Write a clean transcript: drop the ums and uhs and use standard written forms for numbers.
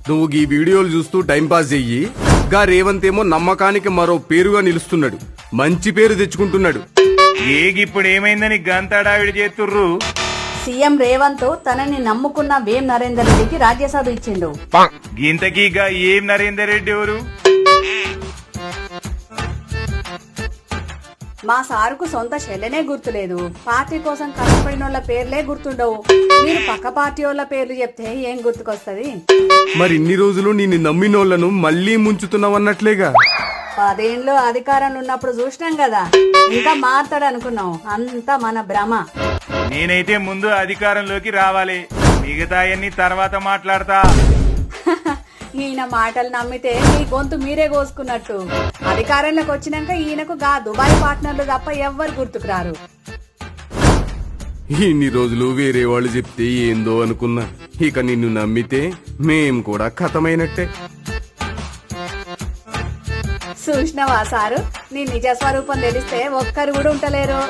నువ్వు ఈ వీడియోలు చూస్తూ టైంపాస్ చెయ్యి. గా రేవంత్ ఏమో నమ్మకానికి మరో పేరుగా నిలుస్తున్నాడు, మంచి పేరు తెచ్చుకుంటున్నాడు. ఇప్పుడు ఏమైందని గంతడావిడి చేస్తుర్రు? సీఎం రేవంత్ తనని నమ్ముకున్న వేం నరేందర్ రెడ్డికి రాజ్యసభ ఇచ్చిండు. గింతకీగా ఏం నరేందర్ రెడ్డి ఎవరు? మా సారుకు సొంత చెల్లెనే గుర్తులేదు. పార్టీ కోసం కష్టపడినోళ్ల పేర్లే గుర్తుండవు. మీరు పక్క పార్టీ వాళ్ళ పేర్లు చెప్తే ఏం గుర్తుకొస్తది? మరి ఇన్ని రోజులు నిన్ను నమ్మినోళ్లను మళ్లీ ముంచుతున్నావన్నట్లేగా. 10 ఏళ్ళు అధికారంలో ఉన్నప్పుడు చూసినాం కదా, ఇంకా మారుతాడు అనుకున్నాం. అంతా మన భ్రమ. నేనైతే ముందు అధికారంలోకి రావాలి, మిగతా అన్ని తర్వాత మాట్లాడతా. ఈయన మాటలు నమ్మితే మీ గొంతు మీరే కోసుకున్నట్టు. అధికారంలోకి వచ్చినాక ఈయనకు గా దుబాయ్ పార్ట్నర్లు తప్ప ఎవ్వరు గుర్తుకు రారు. ఇన్ని రోజులు వేరే వాళ్ళు చెప్తే ఏందో అనుకున్నా, ఇక నిన్ను నమ్మితే మేం కూడా ఖతమైనట్టే. చూసినవా సారు, నీ నిజ స్వరూపం తెలిస్తే ఒక్కరు కూడా ఉంటలేరు.